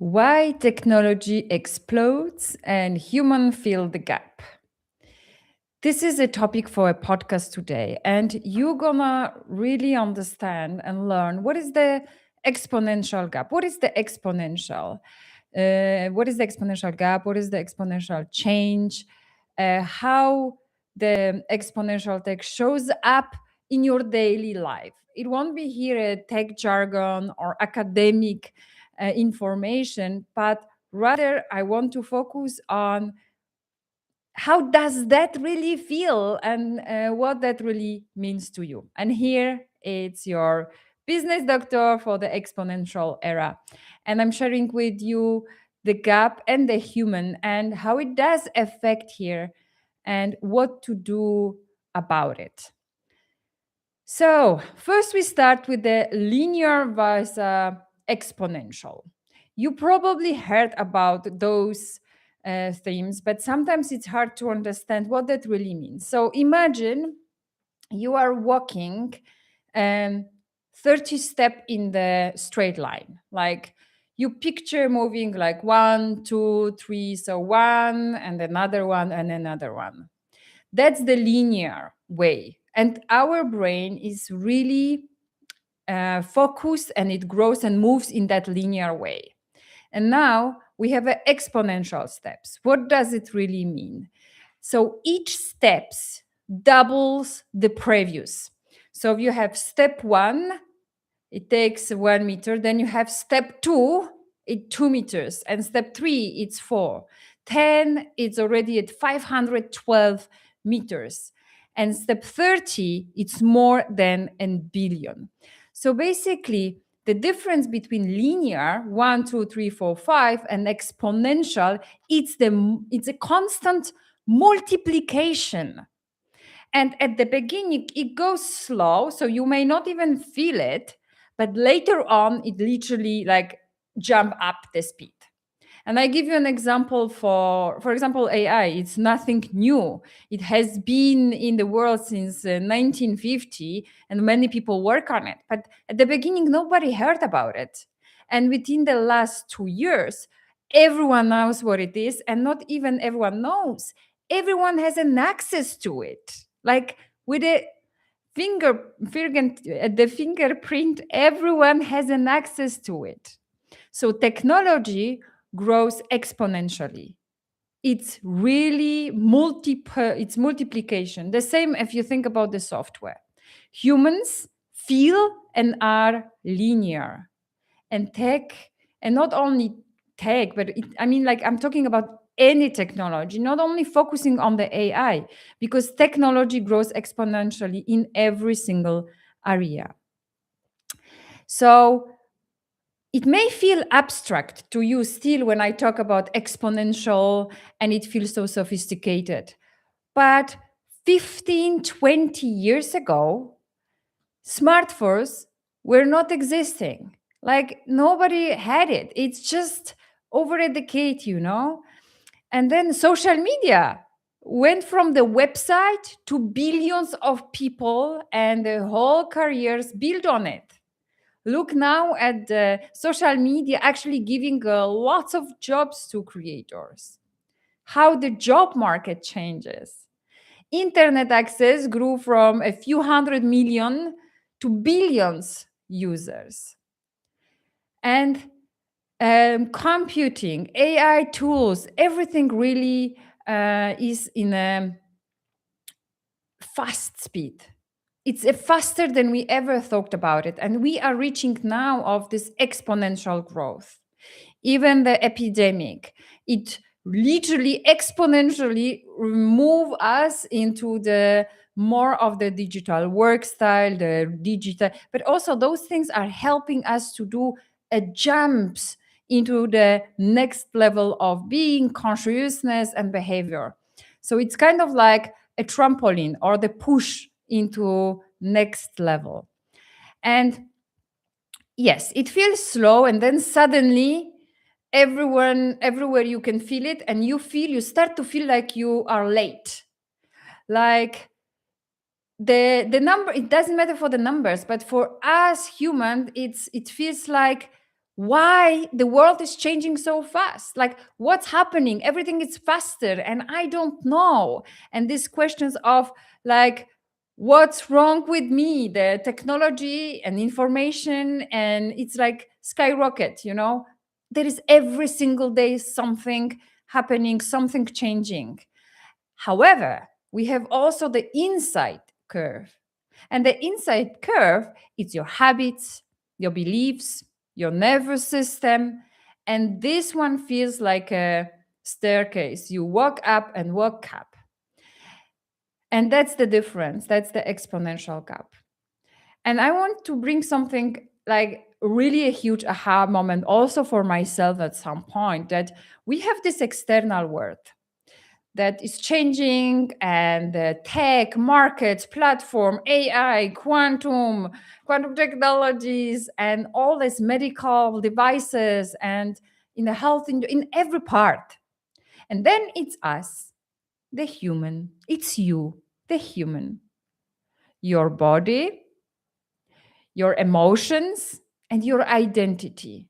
Why technology explodes and humans fill the gap. This is a topic for a podcast today, and you're gonna really understand and learn what is the exponential gap. What is the exponential? What is the exponential gap? What is the exponential change? How the exponential tech shows up in your daily life. It won't be here a tech jargon or academic information, but rather I want to focus on how does that really feel and what that really means to you. And here it's your business doctor for the exponential era. And I'm sharing with you the gap and the human and how it does affect here and what to do about it. So, first we start with the linear versus exponential. You probably heard about those themes, but sometimes it's hard to understand what that really means. So, imagine you are walking 30 step in the straight line. Like you picture moving like 1, 2, 3, so one and another one and another one. That's the linear way. And our brain is really focused and it grows and moves in that linear way. And now we have exponential steps. What does it really mean? So each steps doubles the previous. So if you have step 1, it takes 1 meter. Then you have step 2, it's 2 meters. And step 3, it's 4. 10, it's already at 512 meters. And step 30, it's more than a billion. So basically, the difference between linear 1, 2, 3, 4, 5 and exponential, it's a constant multiplication. And at the beginning, it goes slow, so you may not even feel it, but later on, it literally like jump up the speed. And I give you an example for example, AI. It's nothing new. It has been in the world since 1950, and many people work on it. But at the beginning, nobody heard about it. And within the last 2 years, everyone knows what it is, and not even everyone knows. Everyone has an access to it. Like with a the fingerprint, everyone has an access to it. So technology grows exponentially. It's really it's multiplication. The same if you think about the software. Humans feel and are linear. And tech, and not only tech, but I'm talking about any technology, not only focusing on the AI, because technology grows exponentially in every single area. So it may feel abstract to you still when I talk about exponential and it feels so sophisticated. But 15, 20 years ago, smartphones were not existing. Like nobody had it. It's just over a decade, you know? And then social media went from the website to billions of people and the whole careers built on it. Look now at the social media actually giving lots of jobs to creators. How the job market changes. Internet access grew from a few hundred million to billions users. And computing, AI tools, everything really is in a fast speed. It's faster than we ever thought about it. And we are reaching now of this exponential growth. Even the epidemic, it literally exponentially move us into the more of the digital work style, the digital, but also those things are helping us to do a jumps into the next level of being, consciousness, and behavior. So it's kind of like a trampoline or the push into next level. And yes, it feels slow, and then suddenly everywhere you can feel it, and you start to feel like you are late. Like the number, it doesn't matter for the numbers, but for us human, it feels like why the world is changing so fast. Like, what's happening? Everything is faster, and I don't know. And these questions of, like, what's wrong with me? The technology and information, and it's like skyrocket, you know? There is every single day something happening, something changing. However, we have also the inside curve. And the inside curve is your habits, your beliefs, your nervous system. And this one feels like a staircase. You walk up and walk up. And that's the difference. That's the exponential gap. And I want to bring something like really a huge aha moment also for myself at some point, that we have this external world that is changing, and the tech markets, platform, AI, quantum technologies, and all these medical devices, and in the health, in every part. And then it's us, the human. It's you, the human. Your body, your emotions, and your identity.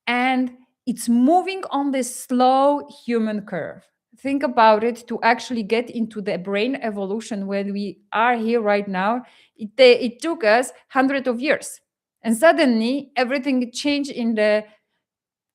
And it's moving on this slow human curve. Think about it. To actually get into the brain evolution where we are here right now, it took us hundreds of years. And suddenly everything changed in the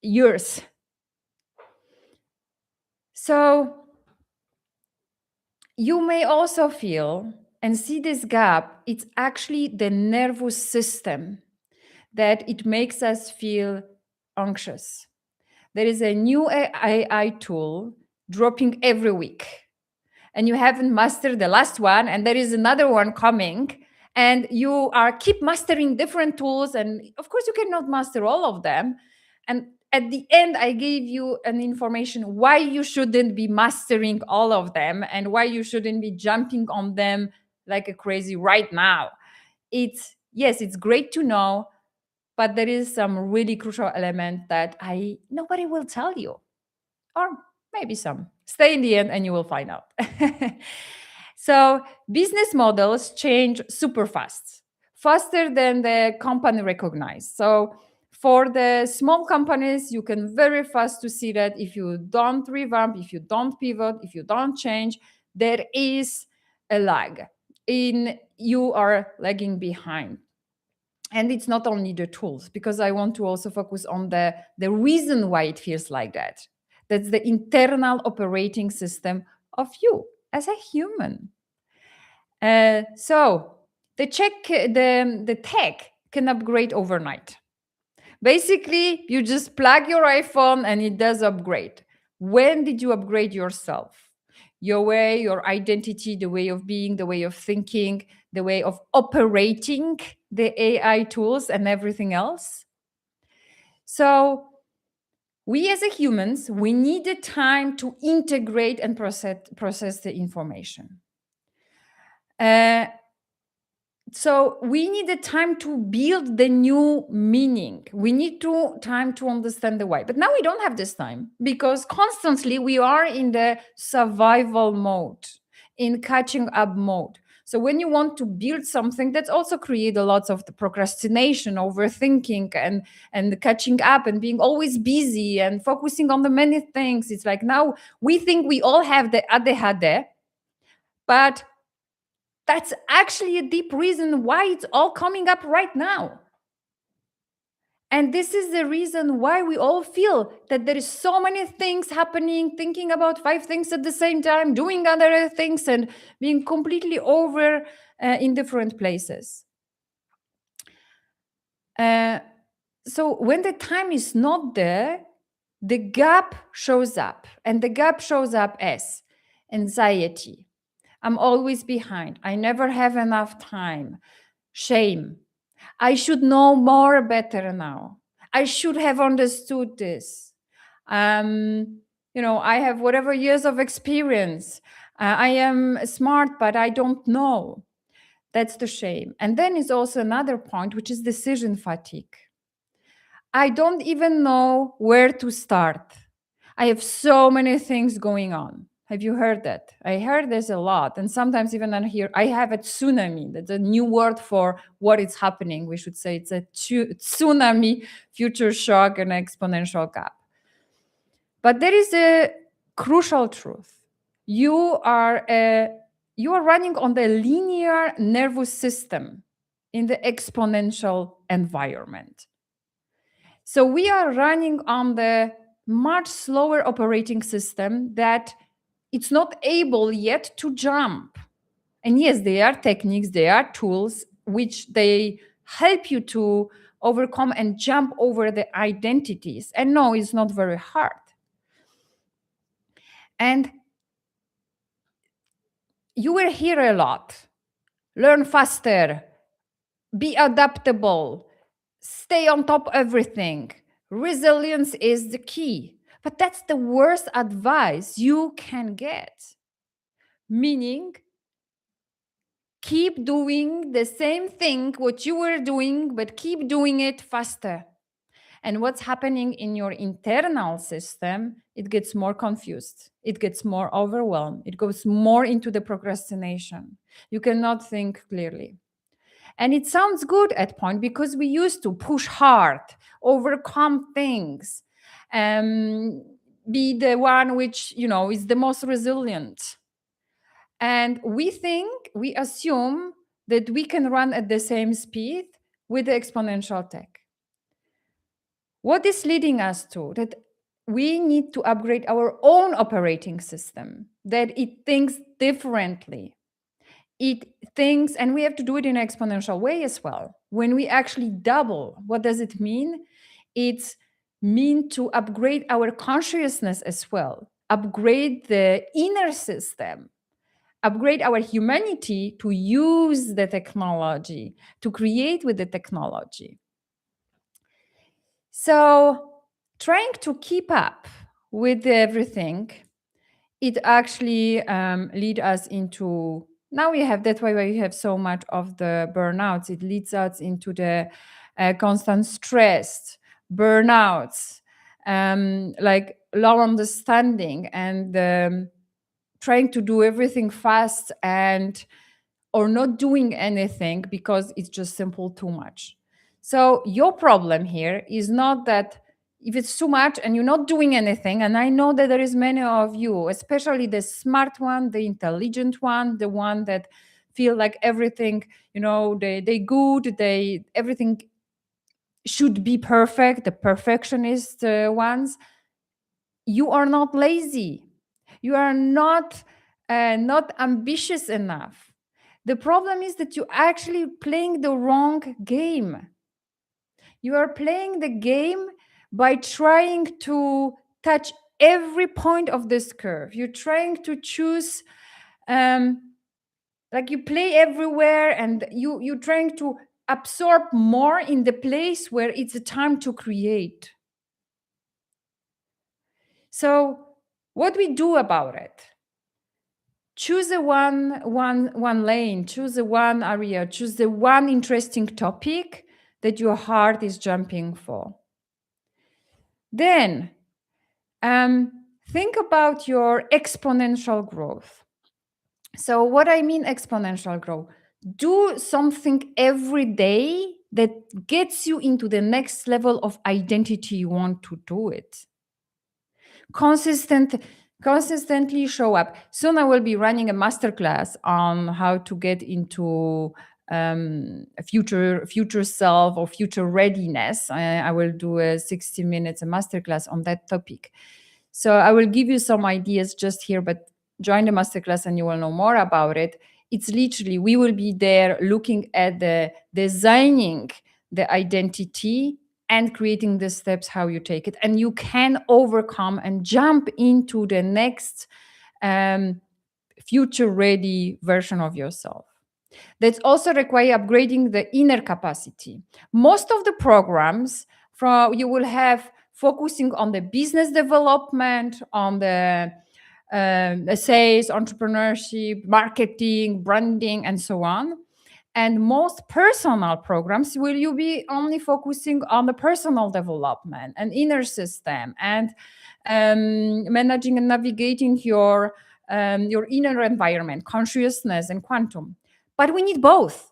years. So you may also feel and see this gap. It's actually the nervous system that it makes us feel anxious. There is a new AI tool dropping every week, and you haven't mastered the last one, and there is another one coming, and you are keep mastering different tools, and of course you cannot master all of them. And at the end, I gave you an information why you shouldn't be mastering all of them, and why you shouldn't be jumping on them like a crazy right now. It's, yes, it's great to know, but there is some really crucial element that I nobody will tell you, or maybe some. Stay in the end and you will find out. So business models change super fast, faster than the company recognize. So for the small companies, you can very fast to see that if you don't revamp, if you don't pivot, if you don't change, there is a lag. In you are lagging behind. And it's not only the tools, because I want to also focus on the reason why it feels like that. That's the internal operating system of you as a human. So the tech can upgrade overnight. Basically, you just plug your iPhone and it does upgrade. When did you upgrade yourself? Your way, your identity, the way of being, the way of thinking, the way of operating the AI tools and everything else. So we as a humans, we need the time to integrate and process the information. So we need the time to build the new meaning. We need time to understand the why. But now we don't have this time, because constantly we are in the survival mode, in catching up mode. So when you want to build something, that's also create a lot of the procrastination, overthinking, and catching up, and being always busy and focusing on the many things. It's like now we think we all have the ADHD, but that's actually a deep reason why it's all coming up right now. And this is the reason why we all feel that there is so many things happening, thinking about 5 things at the same time, doing other things, and being completely over in different places. So when the time is not there, the gap shows up, and the gap shows up as anxiety. I'm always behind. I never have enough time. Shame. I should know more better now. I should have understood this. I have whatever years of experience. I am smart, but I don't know. That's the shame. And then is also another point, which is decision fatigue. I don't even know where to start. I have so many things going on. Have you heard that? I heard this a lot. And sometimes even I have a tsunami. That's a new word for what is happening. We should say it's a tsunami, future shock, and exponential gap. But there is a crucial truth. You are running on the linear nervous system in the exponential environment. So we are running on the much slower operating system that it's not able yet to jump. And yes, there are techniques, there are tools which they help you to overcome and jump over the identities. And no, it's not very hard. And you will hear a lot. Learn faster, be adaptable, stay on top of everything. Resilience is the key. But that's the worst advice you can get. Meaning, keep doing the same thing what you were doing, but keep doing it faster. And what's happening in your internal system, it gets more confused, it gets more overwhelmed, it goes more into the procrastination. You cannot think clearly. And it sounds good at point because we used to push hard, overcome things, be the one which is the most resilient. And we assume that we can run at the same speed with the exponential tech. What is leading us to that we need to upgrade our own operating system, that it thinks differently. It thinks, and we have to do it in an exponential way as well. When we actually double, what does it mean? It's mean to upgrade our consciousness as well, upgrade the inner system, upgrade our humanity to use the technology, to create with the technology. So trying to keep up with everything, it actually lead us into, now we have, that's why we have so much of the burnouts. It leads us into the constant stress, burnouts, like low understanding and trying to do everything fast and or not doing anything because it's just simple too much. So your problem here is not that if it's too much and you're not doing anything, and I know that there is many of you, especially the smart one, the intelligent one, the one that feel like everything, they good, everything should be perfect, the perfectionist ones. You are not lazy. You are not ambitious enough. The problem is that you're actually playing the wrong game. You are playing the game by trying to touch every point of this curve. You're trying to choose, like you play everywhere, and you're trying to absorb more in the place where it's a time to create. So what we do about it? Choose a one lane, choose a one area, choose the one interesting topic that your heart is jumping for. Then think about your exponential growth. So what I mean exponential growth, do something every day that gets you into the next level of identity you want to do it. Consistently show up. Soon I will be running a masterclass on how to get into a future self or future readiness. I will do a 60 minutes a masterclass on that topic. So I will give you some ideas just here, but join the masterclass and you will know more about it. It's literally, we will be there looking at the designing the identity and creating the steps how you take it, and you can overcome and jump into the next future ready version of yourself. That also require upgrading the inner capacity. Most of the programs you will have focusing on the business development, on the sales, entrepreneurship, marketing, branding, and so on. And most personal programs will you be only focusing on the personal development and inner system and managing and navigating your your inner environment, consciousness and quantum. But we need both.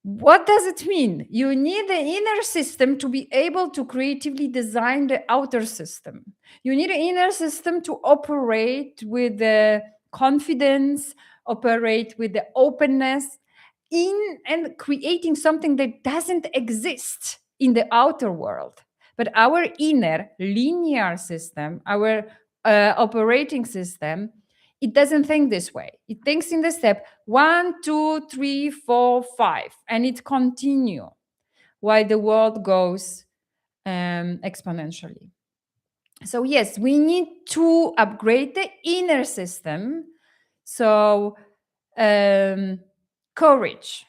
What does it mean? You need the inner system to be able to creatively design the outer system. You need an inner system to operate with the confidence, operate with the openness in and creating something that doesn't exist in the outer world. But our inner linear system, our operating system, it doesn't think this way. It thinks in the step 1, 2, 3, 4, 5, and it continue while the world goes exponentially. So yes, we need to upgrade the inner system. So courage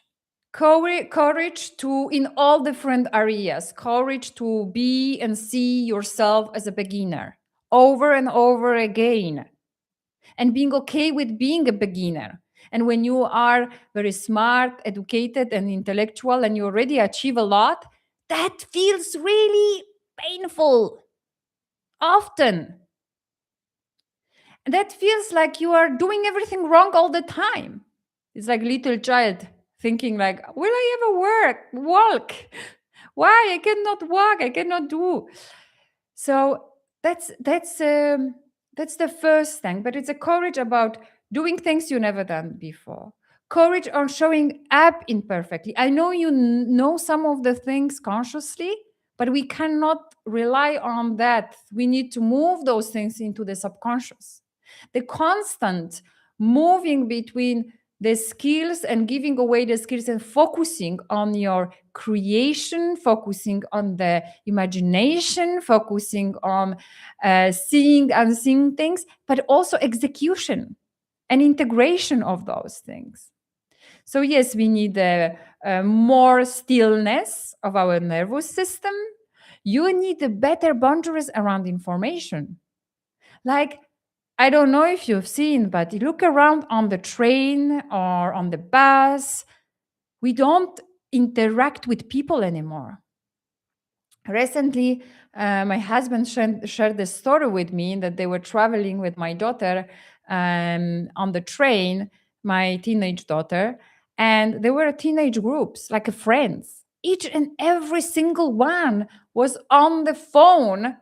to in all different areas, courage to be and see yourself as a beginner over and over again, and being okay with being a beginner. And when you are very smart, educated, and intellectual, and you already achieve a lot, that feels really painful often. And that feels like you are doing everything wrong all the time. It's like a little child thinking like, will I ever walk? Why I cannot walk? I cannot do. So that's the first thing. But it's a courage about doing things you never done before. Courage on showing up imperfectly. I know you know some of the things consciously, but we cannot rely on that. We need to move those things into the subconscious. The constant moving between the skills and giving away the skills and focusing on your creation, focusing on the imagination, focusing on seeing and seeing things, but also execution and integration of those things. So yes, we need more stillness of our nervous system. You need a better boundaries around information. Like, I don't know if you've seen, but you look around on the train or on the bus, we don't interact with people anymore. Recently, my husband shared the story with me that they were traveling with my daughter on the train, my teenage daughter, and there were teenage groups, like friends. Each and every single one was on the phone,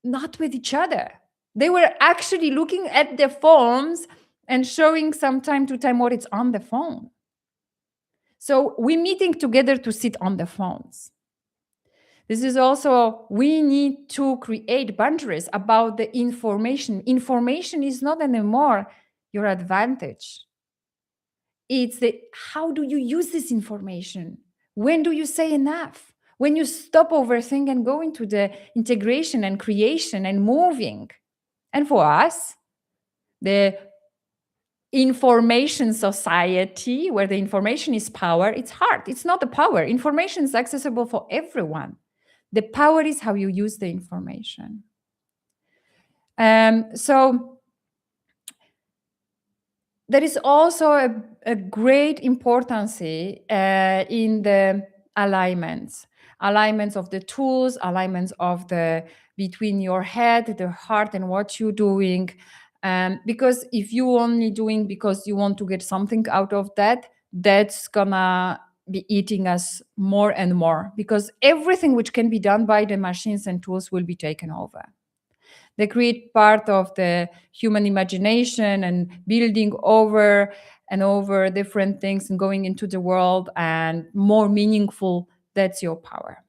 not with each other. They were actually looking at their phones and showing some time to time what it's on the phone. So we're meeting together to sit on the phones. This is also, we need to create boundaries about the information. Information is not anymore your advantage. It's the how do you use this information? When do you say enough? When you stop overthinking and go into the integration and creation and moving. And for us, the information society, where the information is power, it's hard. It's not the power. Information is accessible for everyone. The power is how you use the information. So there is also a great importance in the alignments of the tools, alignments of the between your head, the heart, and what you're doing. Because if you only doing because you want to get something out of that, that's gonna be eating us more and more, because everything which can be done by the machines and tools will be taken over. They create part of the human imagination and building over and over different things and going into the world and more meaningful. That's your power.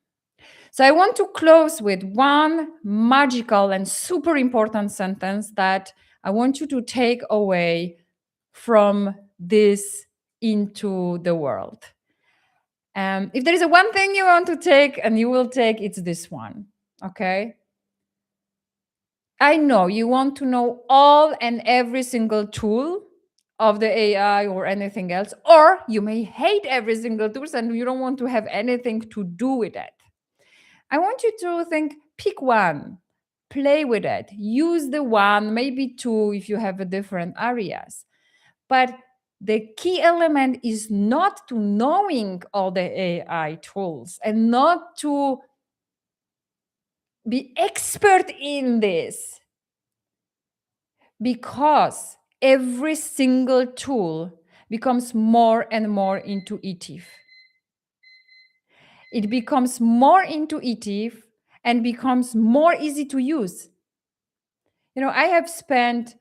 So I want to close with one magical and super important sentence that I want you to take away from this into the world. If there is a one thing you want to take and you will take, it's this one. Okay? I know you want to know all and every single tool of the AI or anything else, or you may hate every single tool and you don't want to have anything to do with it. I want you to think, pick one, play with it, use the one, maybe two if you have a different areas. But the key element is not to knowing all the AI tools and not to be expert in this. because every single tool becomes more and more intuitive. It becomes more intuitive and becomes more easy to use. I have spent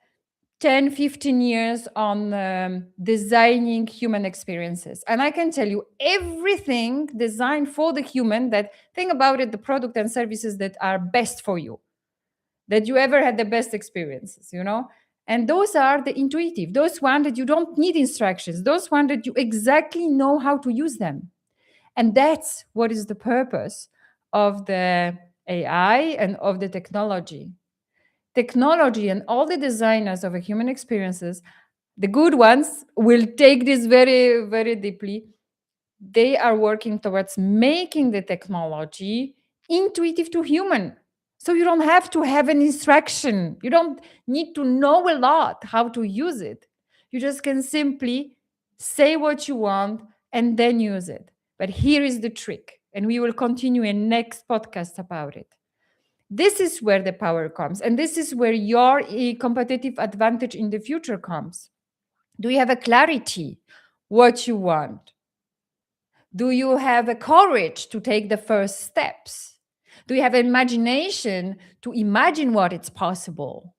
10, 15 years on designing human experiences. And I can tell you everything designed for the human, that think about it, the product and services that are best for you, that you ever had the best experiences. And those are the intuitive, those ones that you don't need instructions, those ones that you exactly know how to use them. And that's what is the purpose of the AI and of the technology. Technology and all the designers of a human experiences, the good ones, will take this very, very deeply. They are working towards making the technology intuitive to human. So you don't have to have an instruction. You don't need to know a lot how to use it. You just can simply say what you want and then use it. But here is the trick, and we will continue in next podcast about it. This is where the power comes, and this is where your competitive advantage in the future comes. Do you have a clarity what you want? Do you have a courage to take the first steps? Do you have imagination to imagine what is possible?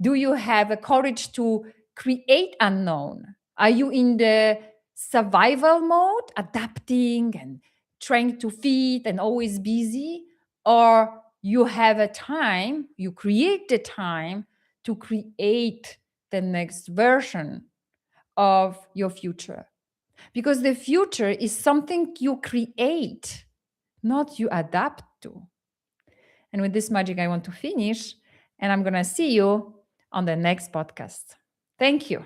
Do you have a courage to create unknown? Are you in the survival mode, adapting and trying to fit and always busy? Or you have a time, you create the time to create the next version of your future? Because the future is something you create, not you adapt to. And with this magic, I want to finish, and I'm going to see you on the next podcast. Thank you.